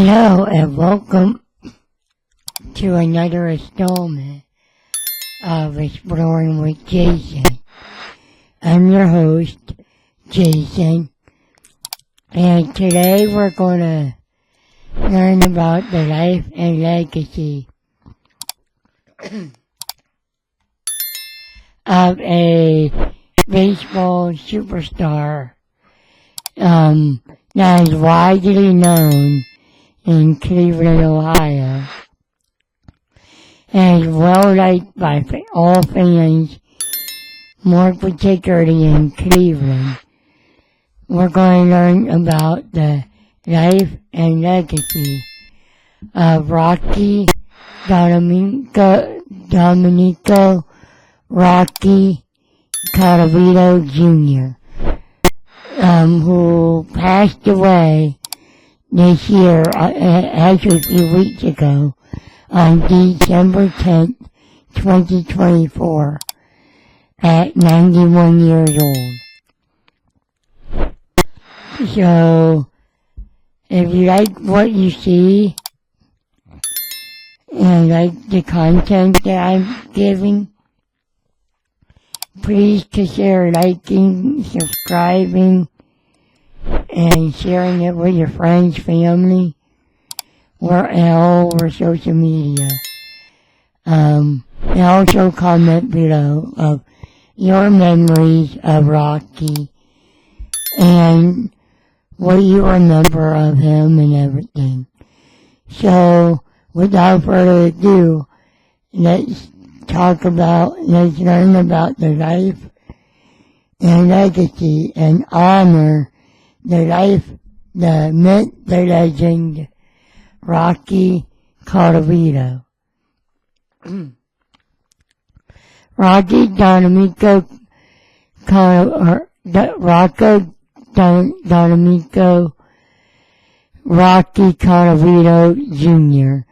Hello and welcome to another installment of Exploring with Jason. I'm your host, Jason, and today we're going to learn about the life and legacy of a baseball superstar that is widely known in Cleveland, Ohio, and is well liked by all fans, more particularly in Cleveland. We're going to learn about the life and legacy of Rocky Domenico Rocky Colavito Jr., who passed away this year, actually a few weeks ago, on December 10th, 2024, at 91 years old. So, if you like what you see, and like the content that I'm giving, please consider liking, subscribing, and sharing it with your friends, family, or all over social media. And also comment below of your memories of Rocky and what you remember of him and everything. So, without further ado, let's learn about the life and legacy and honor the life, the myth, the legend, Rocky Colavito. Rocky Domenico Rocky Colavito Jr.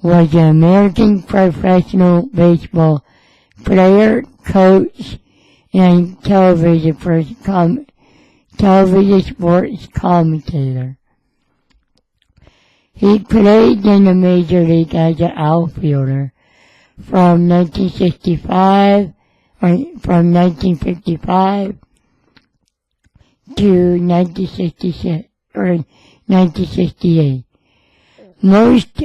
was an American professional baseball player, coach, and television sports commentator. He played in the major league as an outfielder from 1955 to 1966 or 1968. Most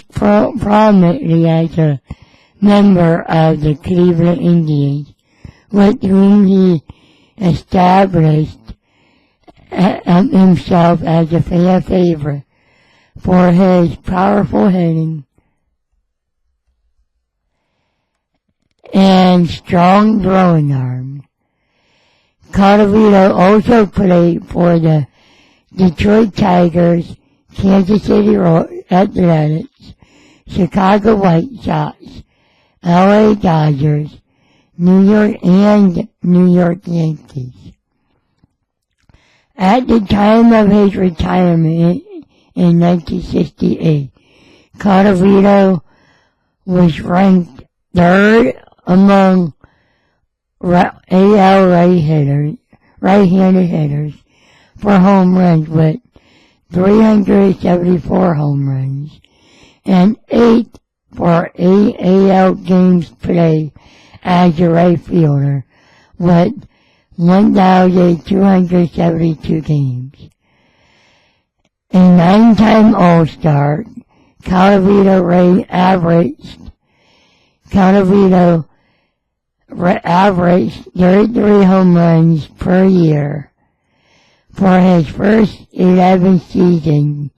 prominently as a member of the Cleveland Indians, with whom he established himself as a fan favorite for his powerful hitting and strong throwing arm. Colavito also played for the Detroit Tigers, Kansas City Athletics, Chicago White Sox, LA Dodgers, New York Yankees. At the time of his retirement in 1968, Colavito was ranked third among AL right-handed hitters for home runs with 374 home runs and 8 for AL games played as a right fielder with 1,272 games. A 9-time All-Star, Colavito averaged 33 home runs per year for his first 11 seasons,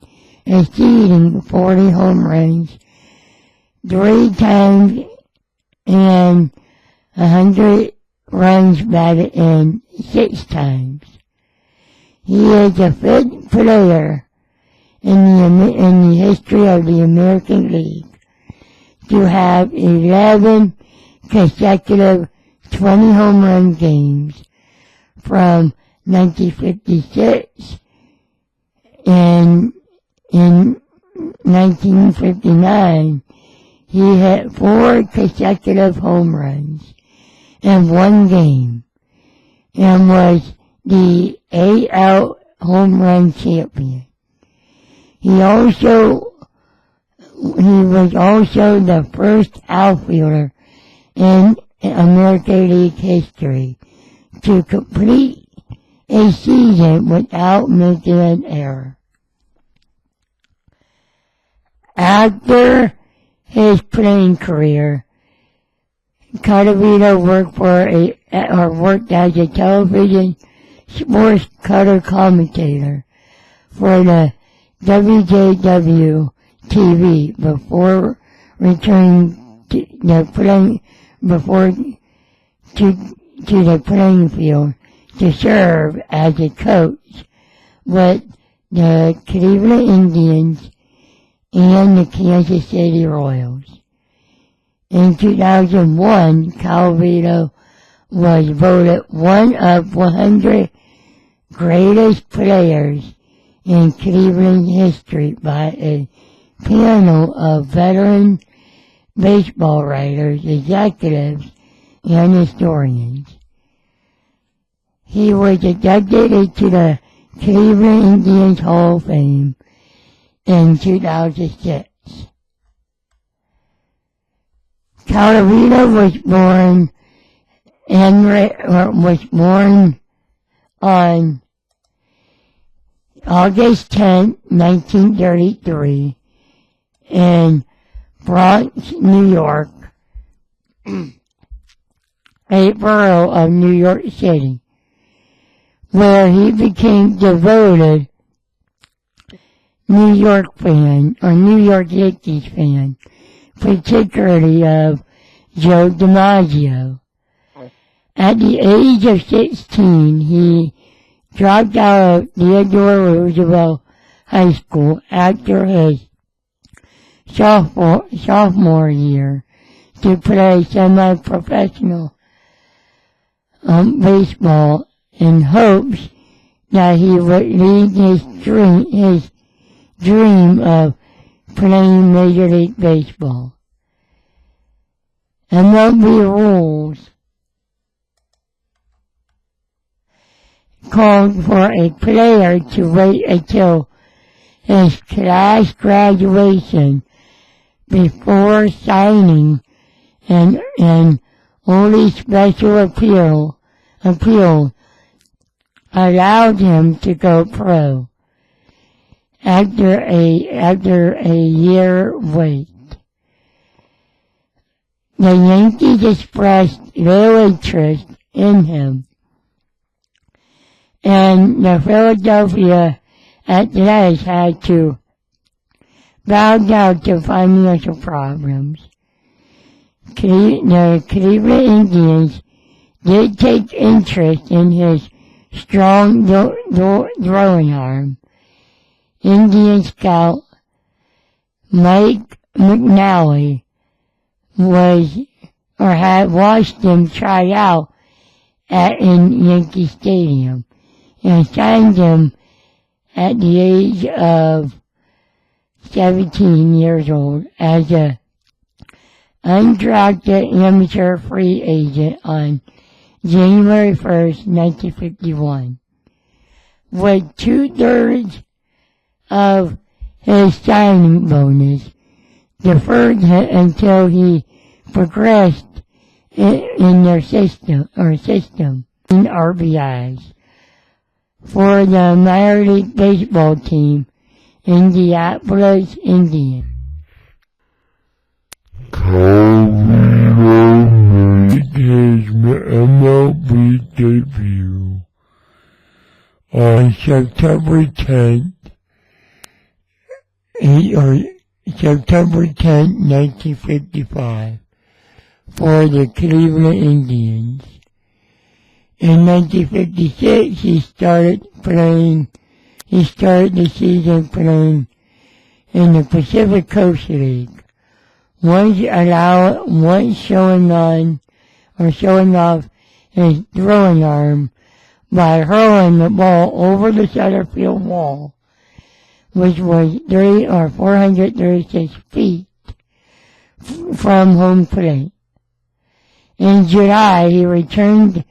exceeding 40 home runs 3 times and 100 runs batted in 6 times. He is the 5th player in the history of the American League to have 11 consecutive 20 home run games. From 1956 and in 1959, he hit 4 consecutive home runs in one game and was the AL home run champion. He was also the first outfielder in American League history to complete a season without making an error. After his playing career, Colavito worked as a television sports color commentator for the WJW-TV before returning to the playing field to serve as a coach with the Cleveland Indians and the Kansas City Royals. In 2001, Colavito was voted one of 100 greatest players in Cleveland history by a panel of veteran baseball writers, executives, and historians. He was inducted into the Cleveland Indians Hall of Fame in 2006. Colavito was born on August 10, 1933, in Bronx, New York, a borough of New York City, where he became devoted New York Yankees fan, particularly of Joe DiMaggio. At the age of 16, he dropped out of Theodore Roosevelt High School after his sophomore year to play semi-professional baseball in hopes that he would lead his dream of playing Major League Baseball. MLB rules called for a player to wait until his class graduation before signing, and only special appeal allowed him to go pro after a year wait. The Yankees expressed little interest in him, and the Philadelphia Athletics had to bow down to financial problems. The Cleveland Indians did take interest in his strong throwing arm. Indian scout Mike McNally had watched him try out in Yankee Stadium and signed him at the age of 17 years old as an undrafted amateur free agent on January 1st, 1951. With 2/3 of his signing bonus deferred until he progressed in their system in RBIs for the minor league baseball team, Indianapolis Indians. Colavito made his MLB debut on September 10, 1955 for the Cleveland Indians. In 1956, he started the season playing in the Pacific Coast League, once showing off his throwing arm by hurling the ball over the center field wall, which was 436 feet from home plate. In July, he returned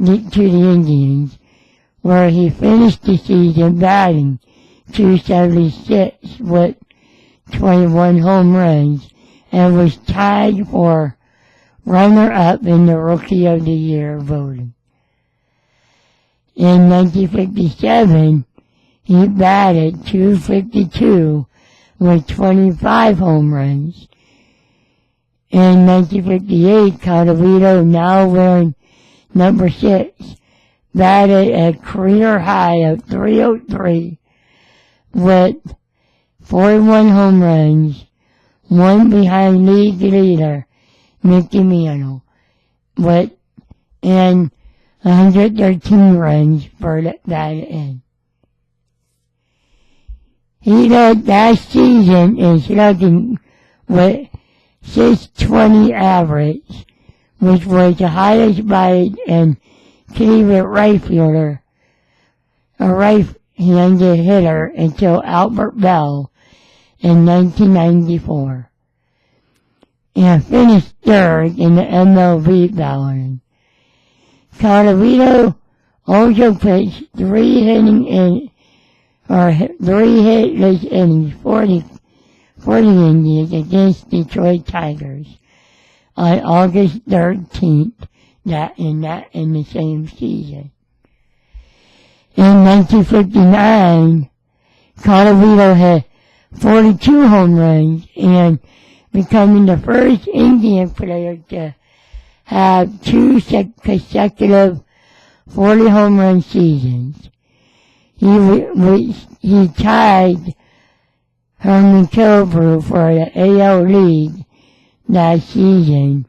the Indians, where he finished the season batting .276 with 21 home runs and was tied for runner-up in the Rookie of the Year voting. In 1957, he batted .252 with 25 home runs. In 1958, Colavito, now wearing number 6, batted a career high of .303 with 41 home runs, one behind league leader Mickey Mantle, and 113 runs for that in. He led that season in slugging with .620 average, which was the highest by an Cleveland right fielder, a right-handed hitter until Albert Bell in 1994, and finished third in the MLB balloting. Colavito also pitched 3 hitless innings for the Indians against Detroit Tigers on August 13th in the same season. In 1959, Colavito had 42 home runs and becoming the first Indian player to have 2 consecutive 40 home run seasons. He tied Herman Kilbrew for the AL League that season,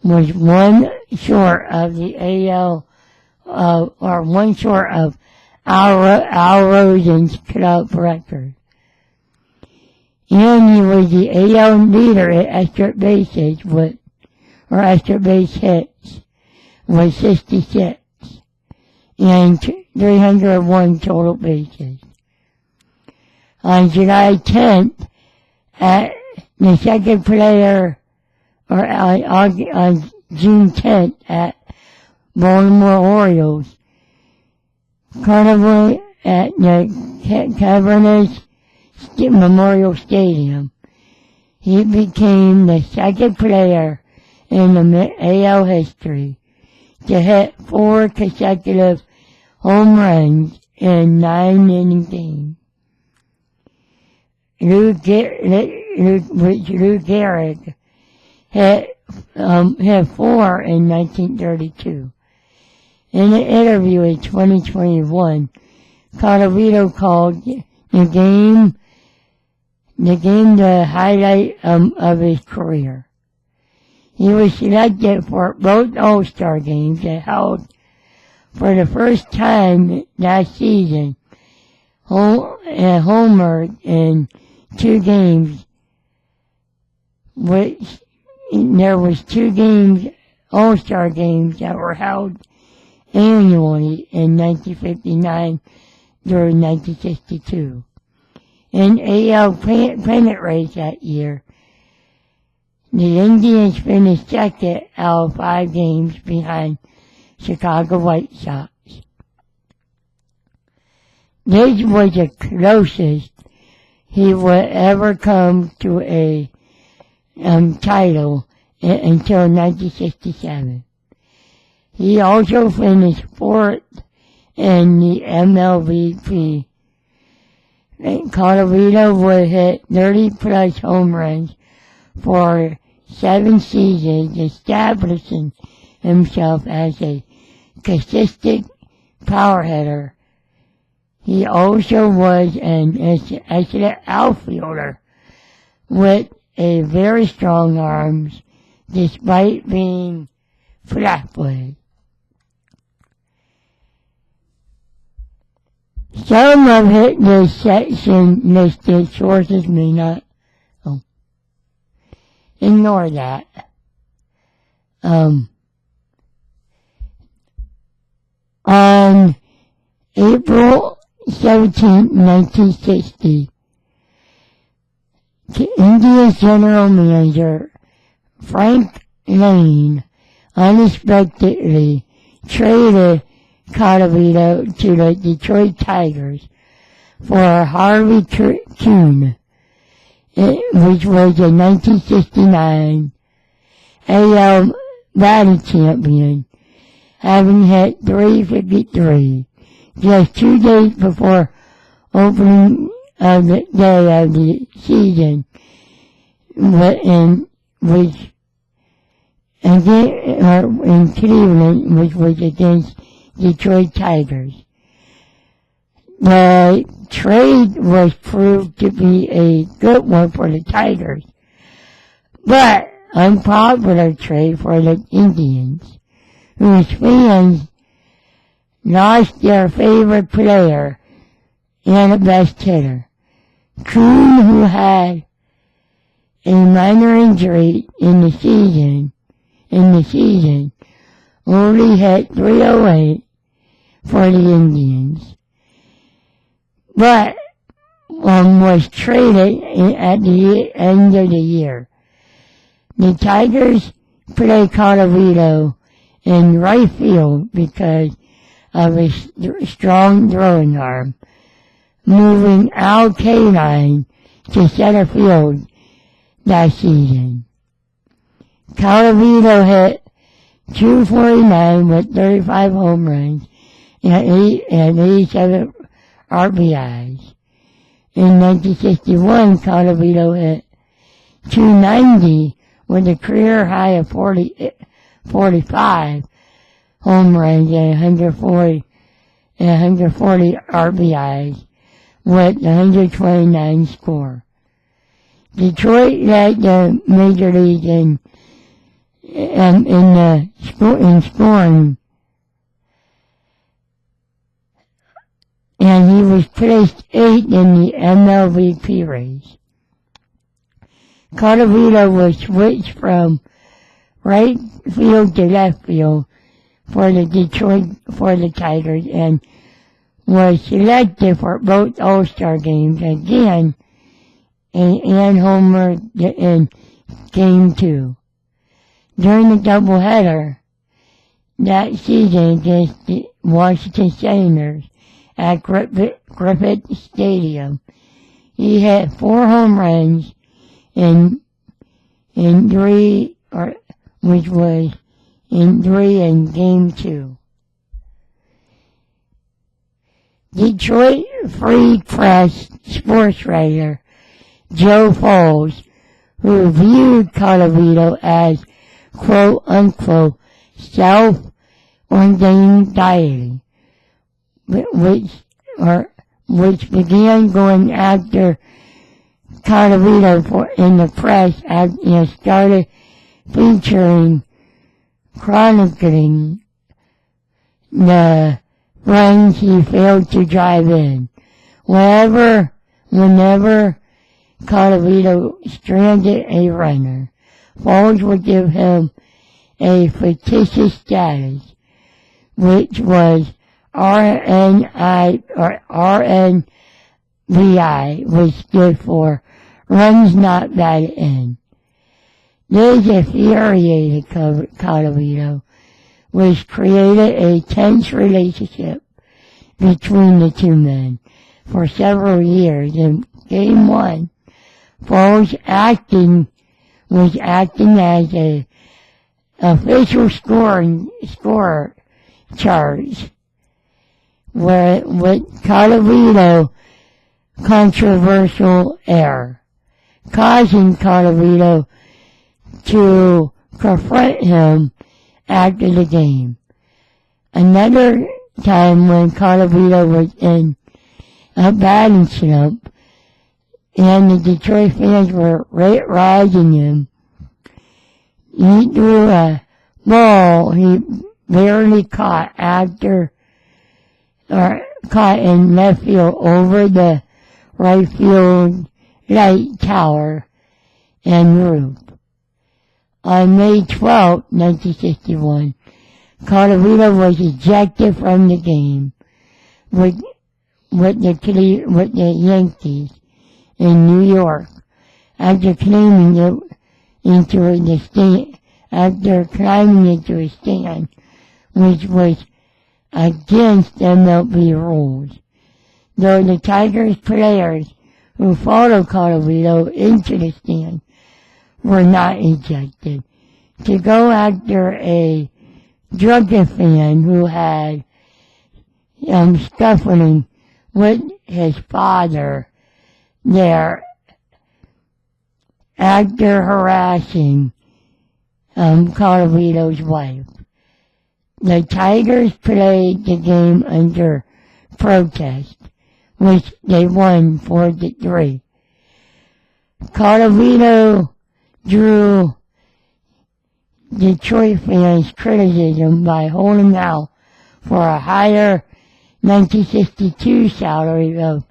was one short of the one short of Al Rosen's club record. And he was the AL leader at extra base hits with 66, and 301 total bases. On July 10th, at the second player, or on June 10th at Baltimore Orioles, Carnival at the Cavernous Memorial Stadium, he became the second player in the AL history to hit 4 consecutive home runs in 9-inning games. Lou Gehrig hit 4 in 1932. In an interview in 2021, Colavito called the game the highlight of his career. He was selected for both All-Star games that held for the first time that season, homered in 2 games, which there was 2 games, All-Star games that were held annually in 1959 through 1962. In AL pennant race that year, the Indians finished second out of 5 games behind Chicago White Sox. This was the closest he would ever come to a title until 1967. He also finished 4th in the MLBP. Colavito would hit 30-plus home runs for 7 seasons, establishing himself as a consistent power hitter. He also was an excellent outfielder with a very strong arms, despite being flat-footed. Some of this section listed sources may not. Ignore that. On April 17, 1960, Indians general manager Frank Lane unexpectedly traded Colavito to the Detroit Tigers for Harvey Kuhn, which was a 1969 AL batting champion, having hit .353 just 2 days before opening of the day of the season, in Cleveland, which was against Detroit Tigers. The trade was proved to be a good one for the Tigers, but unpopular trade for the Indians, whose fans lost their favorite player and the best hitter. Kuhn, who had a minor injury in the season, only hit .308 for the Indians, but was traded at the end of the year. The Tigers played Colavito in right field because of his strong throwing arm, moving Al Kaline to center field that season. Colavito hit .249 with 35 home runs and 87 RBIs. In 1961, Colavito hit .290 with a career high of 45 home runs and 140 RBIs with 129 score. Detroit led the major league in scoring, and he was placed 8th in the MLVP race. Colavito was switched from right field to left field for the Tigers, and was selected for both All-Star games again and homer in Game 2. During the doubleheader that season against the Washington Senators at Griffith Stadium, he hit 4 home runs in 3 in Game 2. Detroit Free Press sports writer Joe Falls, who viewed Colavito as quote-unquote self-ordained deity, which began going after Colavito in the press and started chronicling the runs he failed to drive in. Whenever Colavito stranded a runner, Falls would give him a fictitious status, which was RNI or RNVI, which stood for runs not batted in. This infuriated Colavito, which created a tense relationship between the two men for several years. In Game 1, Falls was acting as a official scorer charge, with Colavito controversial error, causing Colavito to confront him after the game. Another time when Colavito was in a batting slump and the Detroit fans were rising him, he threw a ball he barely caught in left field over the right field light tower and roof. On May 12, 1961, Colavito was ejected from the game with the Yankees in New York after climbing into a stand which was against MLB rules. Though the Tigers players who followed Colavito into the stand were not ejected. To go after a drunken fan who had scuffling with his father there after harassing Colavito's wife. The Tigers played the game under protest, which they won 4-3. Colavito drew Detroit fans' criticism by holding out for a higher 1962 salary of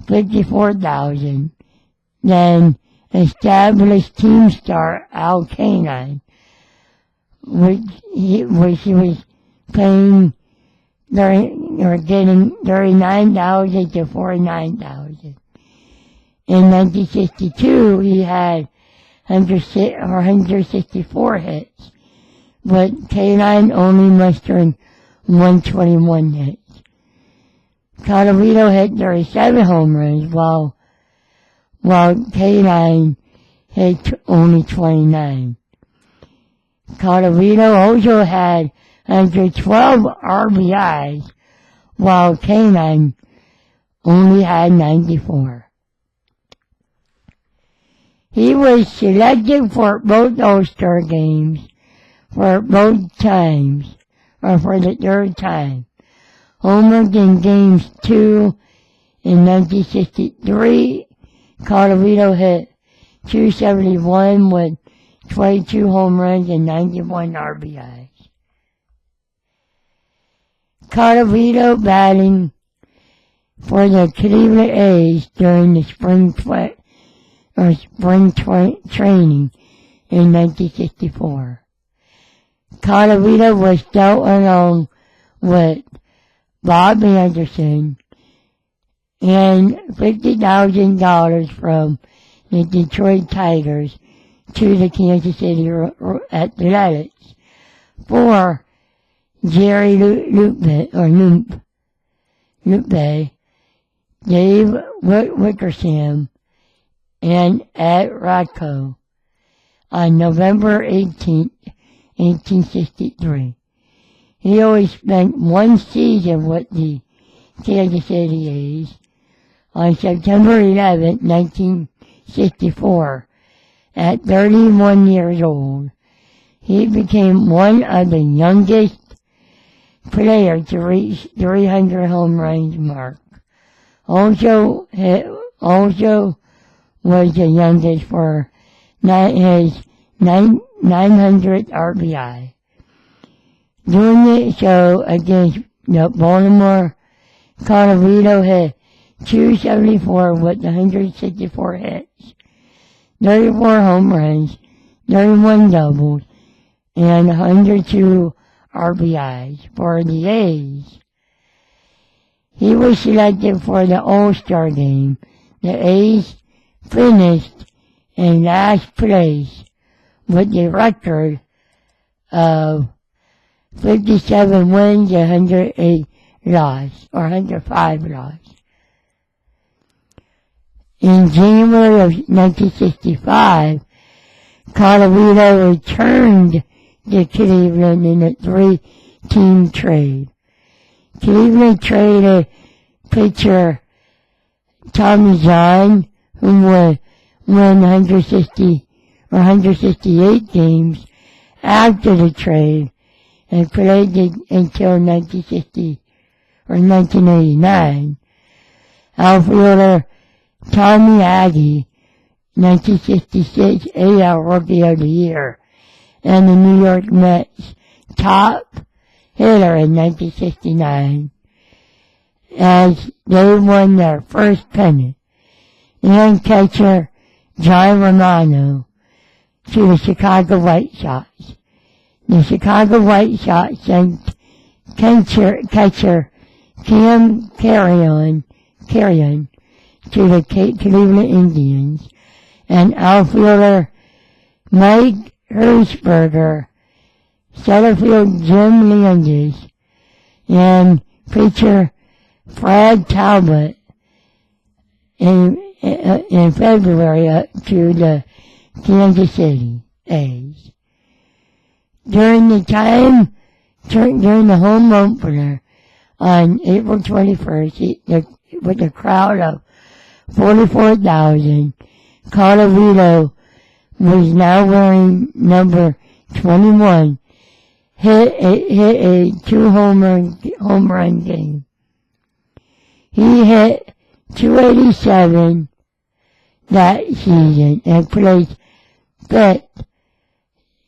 $54,000 than established team star Al Canine, which he was paying getting $39,000 to $49,000. In 1962, he had 164 hits, but Canine only mustered 121 hits. Colavito hit 37 home runs, while Canine hit only 29. Colavito also had 112 RBIs, while Canine only had 94. He was selected for both All-Star games for both times, or for the third time. Homered in Games 2 in 1963, Colavito hit .271 with 22 home runs and 91 RBIs. Colavito batting for the Cleveland A's during the spring training in 1964. Colavito was dealt along with Bob Anderson and $50,000 from the Detroit Tigers to the Kansas City Athletics for Jerry Lupe, Dave Wickersham, and Ed Rodko on November 18, 1863. He only spent one season with the Kansas City A's. On September 11, 1964, at 31 years old, he became one of the youngest players to reach 300 home runs mark. Also was the youngest for his 900 RBI. During the show against the Baltimore, Colavito hit .274 with 164 hits, 34 home runs, 31 doubles, and 102 RBIs for the A's. He was selected for the All-Star game. The A's finished in last place with a record of 57 wins and 108 losses, or 105 losses. In January of 1965, Colavito returned to Cleveland in a 3-team trade. Cleveland traded pitcher Tommy John, who would win 168 games after the trade, and played until 1989. Outfielder Tommy Agee, 1966 AL Rookie of the Year, and the New York Mets top hitter in 1969, as they won their first pennant. And catcher John Romano to the Chicago White Sox. The Chicago White Sox sent catcher Cam Carrion to the Cleveland Indians, and outfielder Mike Hershberger Setterfield Jim Landis, and pitcher Fred Talbot in February to the Kansas City A's. During the home opener on April 21st, with a crowd of 44,000, Colavito was now wearing number 21, hit a home run game. He hit 287 that season and placed fifth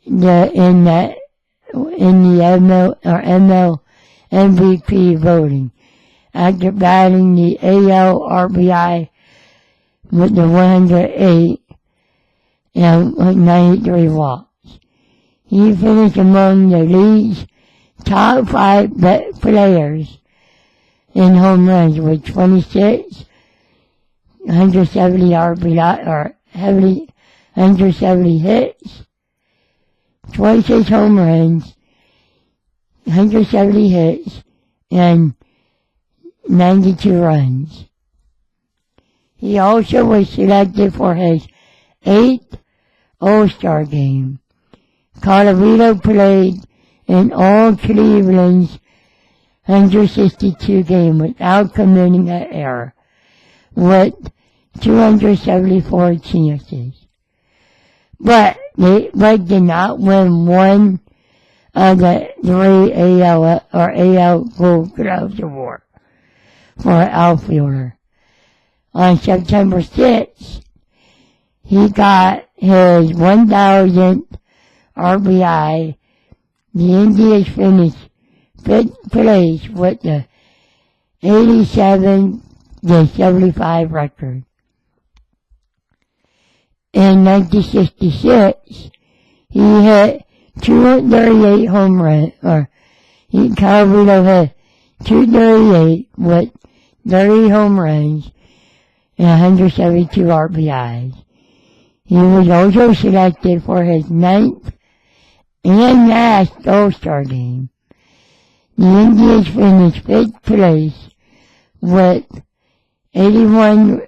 in the ML MVP voting after batting the AL RBI with the 108 and 93 walks. He finished among the league's top 5 players in home runs with 26, 170 RBI, or 170 hits, 26 home runs, 170 hits, and 92 runs. He also was selected for his 8th All-Star game. Colavito played in all Cleveland's 162 games without committing an error, with 274 chances. But did not win one of the 3 AL Gold Gloves Award for an outfielder. On September 6th, he got his 1,000th RBI. The Indians finished 5th place with the 87-75 record. In 1966, he hit 238 home runs, Colavito hit 238 with 30 home runs and 172 RBIs. He was also selected for his 9th and last All-Star game. The Indians finished 5th place with 81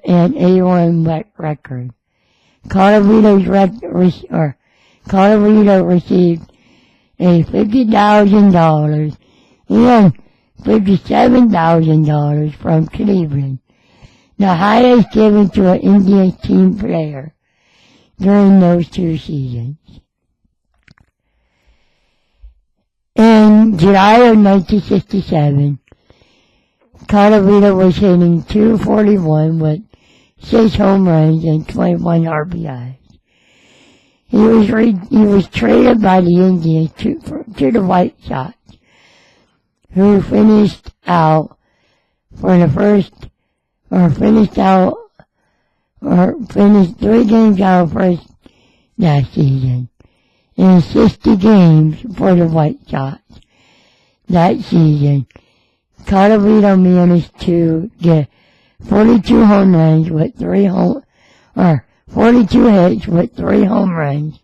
record. Colavito received a $50,000 and $57,000 from Cleveland, the highest given to an Indians team player during those 2 seasons. In July of 1967, Colavito was hitting .241 with 6 home runs and 21 RBIs. He was traded by the Indians to the White Sox, who finished 3 games out first that season, in 60 games for the White Sox that season. Colavito managed to get 42 home runs with 42 hits with 3 home runs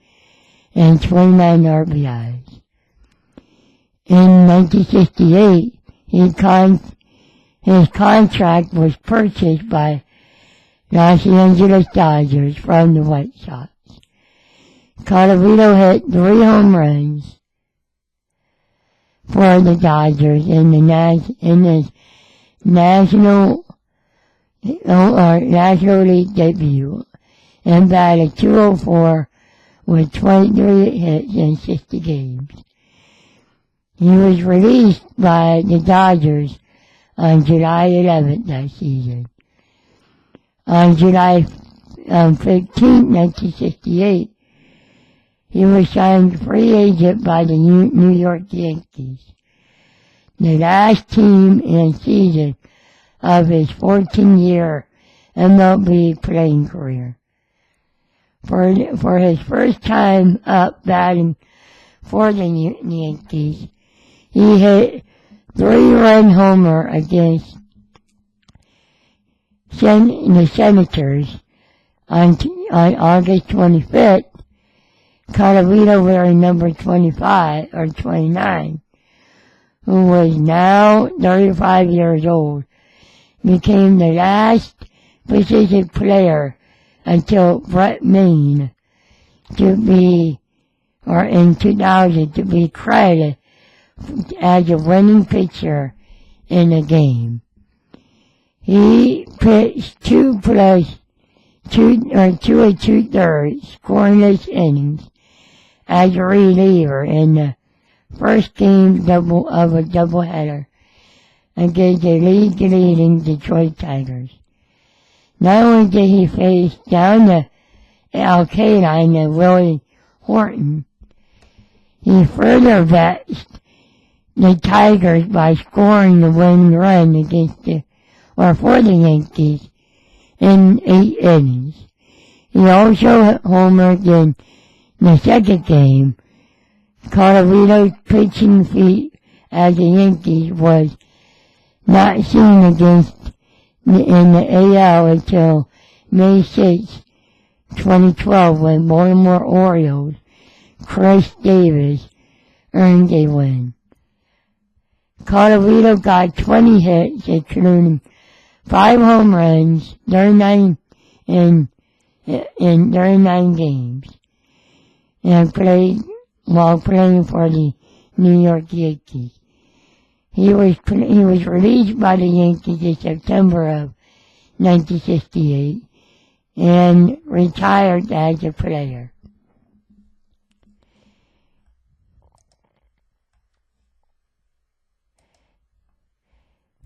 and 29 RBIs. In 1968, his contract was purchased by Los Angeles Dodgers from the White Sox. Colavito hit 3 home runs for the Dodgers in his National League debut and batted .204 with 23 hits in 60 games. He was released by the Dodgers on July 11th that season. On July 15, 1968, he was signed free agent by the New York Yankees, the last team and season of his 14-year MLB playing career. For his first time up batting for the Yankees, he hit 3-run homer against the Cemeteries on August 25th Colavito, wearing number 25 or 29, who was now 35 years old, became the last position player until Brett Maine in 2000 to be credited as a winning pitcher in the game. He pitched 2 2/3 scoreless innings as a reliever in the first game of a doubleheader against the league-leading Detroit Tigers. Not only did he face down the Al-Qaeda and Willie Horton, he further vexed the Tigers by scoring the winning run for the Yankees in 8 innings. He also homered in the second game. Colavito's pitching feat as the Yankees was not seen in the AL until May 6, 2012, when Baltimore Orioles Chris Davis earned a win. Colavito got 20 hits, including 5 home runs during 9 games, and played while playing for the New York Yankees. He was released by the Yankees in September of 1968 and retired as a player.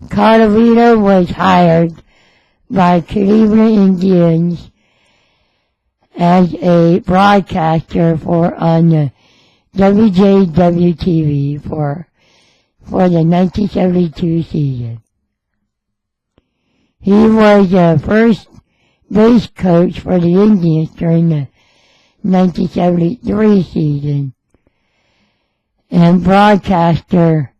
Colavito was hired by Cleveland Indians as a broadcaster on the WJW-TV for the 1972 season. He was the first base coach for the Indians during the 1973 season and broadcaster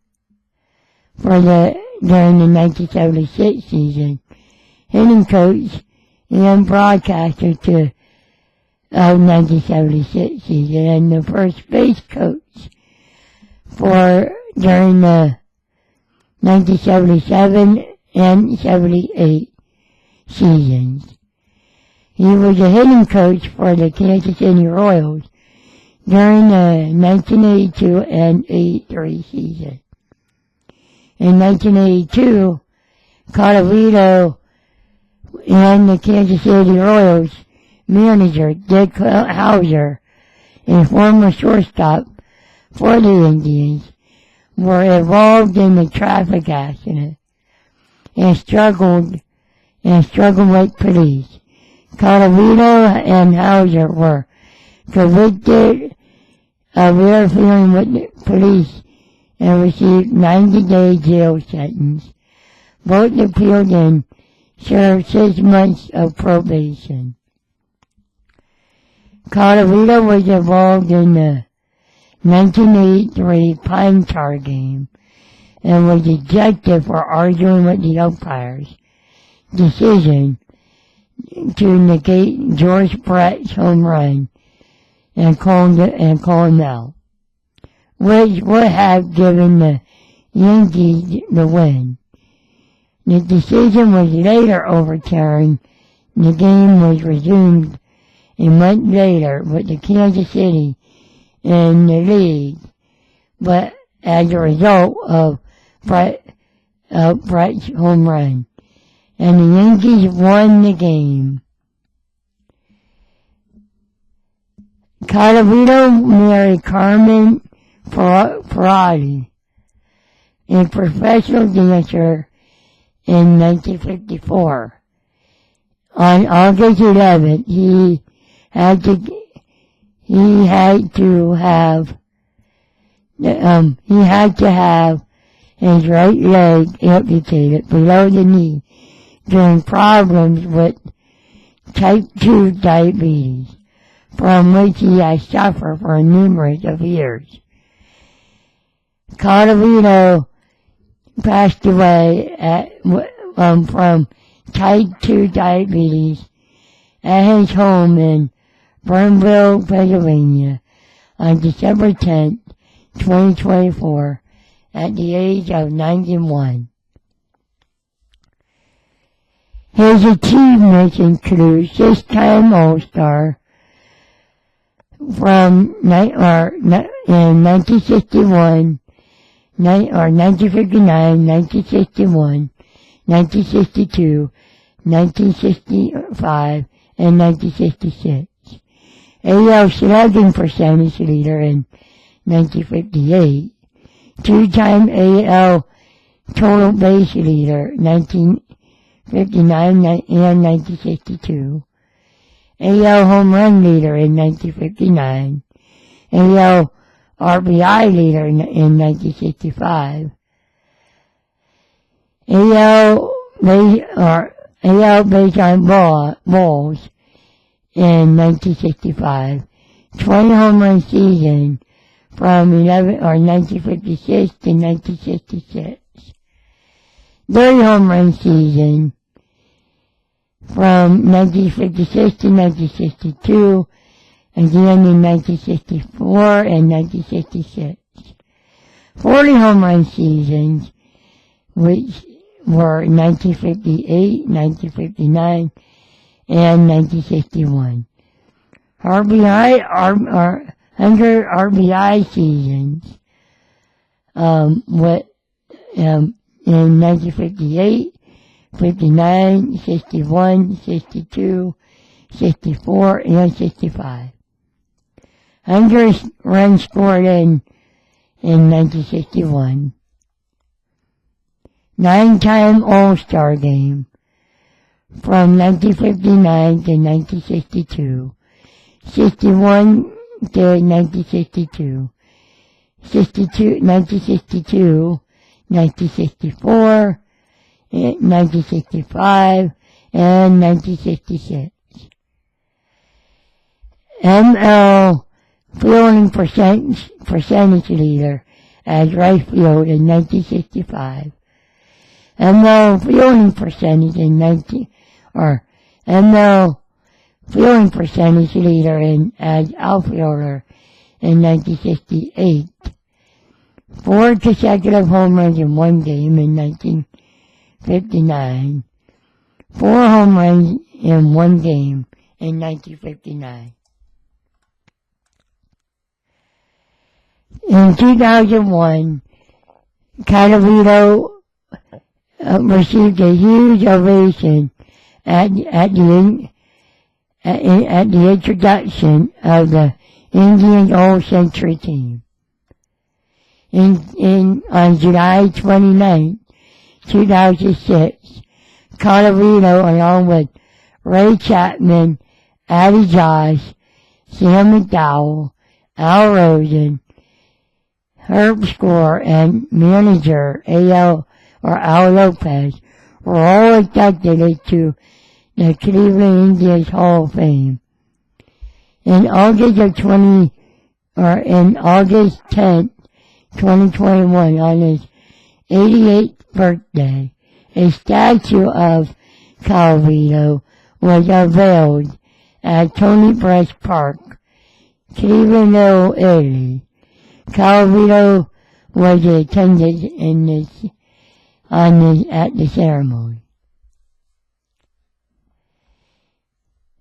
during the 1976 season, hitting coach and broadcaster of 1976 season, and the first base coach during the 1977 and 78 seasons. He was a hitting coach for the Kansas City Royals during the 1982 and 83 season. In 1982, Colavito and the Kansas City Royals manager, Dick Hauser, a former shortstop for the Indians, were involved in a traffic accident and struggled with police. Colavito and Hauser were convicted of interfering with the police and received 90-day jail sentence. Both appealed and served 6 months of probation. Colavito was involved in the 1983 Pine Tar game and was ejected for arguing with the umpire's decision to negate George Brett's home run and call him out, which would have given the Yankees the win. The decision was later overturned. The game was resumed a month later with the Kansas City in the league, but as a result of Brett's home run, and the Yankees won the game. Colavito married Carmen Parati, a professional dancer, in 1954. On August 11th, he had to have his right leg amputated below the knee during problems with type 2 diabetes, from which he has suffered for numerous of years. Colavito passed away from type 2 diabetes at his home in Burnville, Pennsylvania, on December 10th, 2024, at the age of 91. His achievements include 6-time All-Star from in 1961, 1959, 1961, 1962, 1965, and 1966. AL slugging percentage leader in 1958. 2-time AL total base leader 1959 and 1962. AL home run leader in 1959. AL RBI leader in 1965. AL base on balls in 1965. 20 home run season from 1956 to 1966. 30 home run season from 1956 to 1962, again in 1964 and 1966. 40 home run seasons, which were 1958, 1959, and 1961. 100 RBI seasons, in 1958, 59, 61, 62, 64, and 65. 100 runs scored in 1961. 9-time All-Star game from 1959 to 1962. 61 to 1962. 1962, 1964, 1965, and 1966. ML fielding percentage leader as right field in 1965. ML fielding percentage ML fielding percentage leader as outfielder in 1968. 4 consecutive home runs in one game in 1959. 4 home runs in one game in 1959. In 2001, Colavito received a huge ovation at the introduction of the Indian All-Century team. On July 29, 2006, Colavito, along with Ray Chapman, Addie Josh, Sam McDowell, Al Rosen, Herb Score, and manager Al Lopez were all inducted into the Cleveland Indians Hall of Fame. In August 10th, 2021, on his 88th birthday, a statue of Colavito was unveiled at Tony Bresh Park, Cleveland, Italy. Colavito was attended at the ceremony.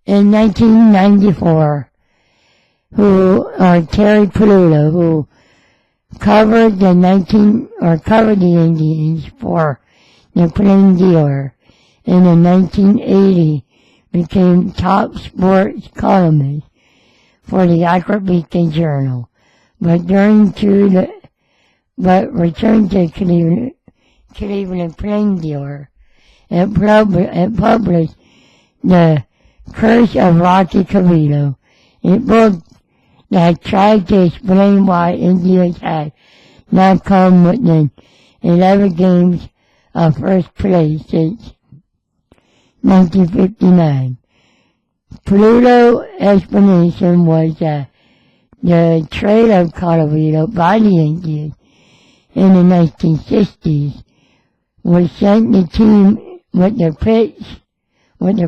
In 1994, Terry Pluto, who covered the Indians for the Plain Dealer, in the 1980 became top sports columnist for the Akron Beacon Journal, but returned to Cleveland Plain Dealer and published The Curse of Rocky Colavito, a book that tried to explain why Indians had not come within 11 games of first place since 1959. Pluto's explanation was that the trade of Colavito by the Indians in the 1960s would send the team with the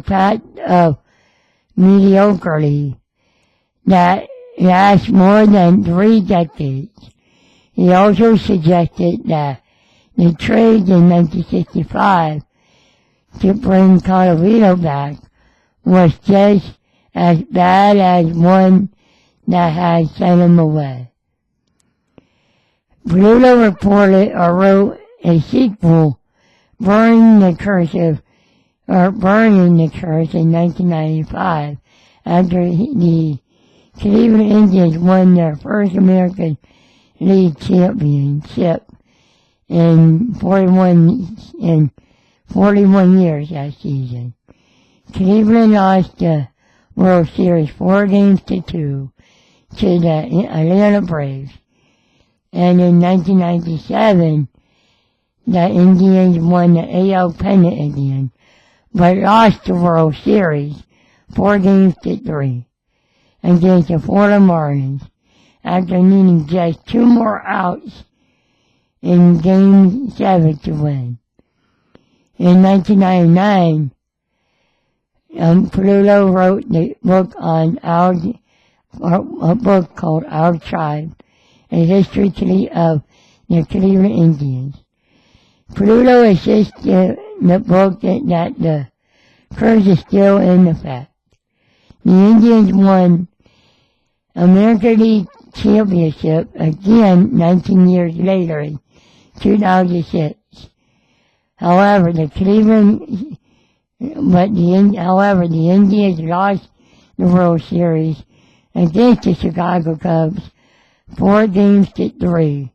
path of mediocrity that last more than 3 decades. He also suggested that the trade in 1965 to bring Colavito back was just as bad as one that had sent him away. Pluto reported or wrote a sequel, Burning the Curse in 1995 after the Cleveland Indians won their first American League championship in 41 years that season. Cleveland lost the World Series 4-2 to the Atlanta Braves. And in 1997, the Indians won the AL pennant again, but lost the World Series 4-3 against the Florida Marlins after needing just 2 more outs in Game 7 to win. In 1999, Pluto wrote the book on a book called Our Tribe, a history of the Cleveland Indians. Pluto insists in the book that the curse is still in effect. The Indians won American League Championship again 19 years later in 2006. However, the Indians lost the World Series against the Chicago Cubs 4-3.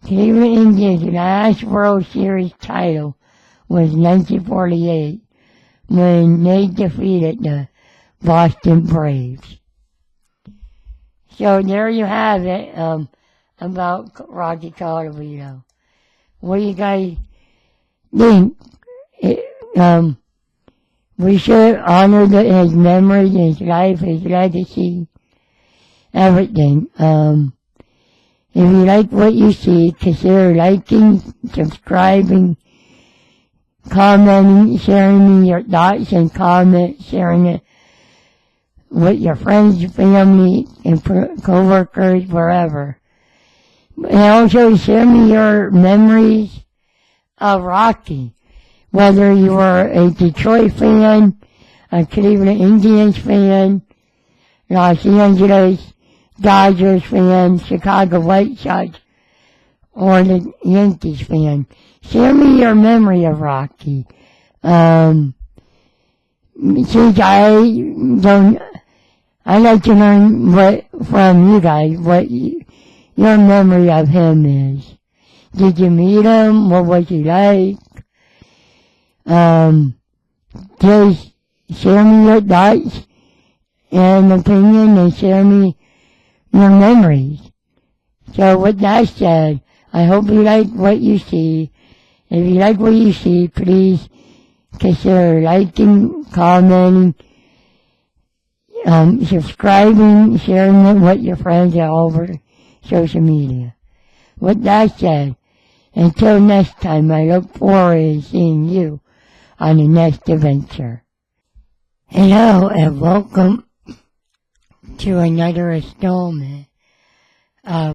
Cleveland Indians' last World Series title was 1948 when they defeated the Boston Braves. So there you have it about Rocky Colavito. What do you guys think? We should honor his memory, his life, his legacy, everything. If you like what you see, consider liking, subscribing, commenting, sharing your thoughts and comments, sharing it with your friends, family, and co-workers, wherever. And also share me your memories of Rocky, whether you were a Detroit fan, a Cleveland Indians fan, Los Angeles Dodgers fan, Chicago White Sox, or the Yankees fan. Share me your memory of Rocky. Since I like to learn from you guys what your memory of him is. Did you meet him? What was he like? Just share me your thoughts and opinion, and share me your memories. So with that said, I hope you like what you see. If you like what you see, please consider liking, commenting, subscribing, sharing it with your friends all over social media. With that said, until next time, I look forward to seeing you on the next adventure. Hello and welcome to another installment of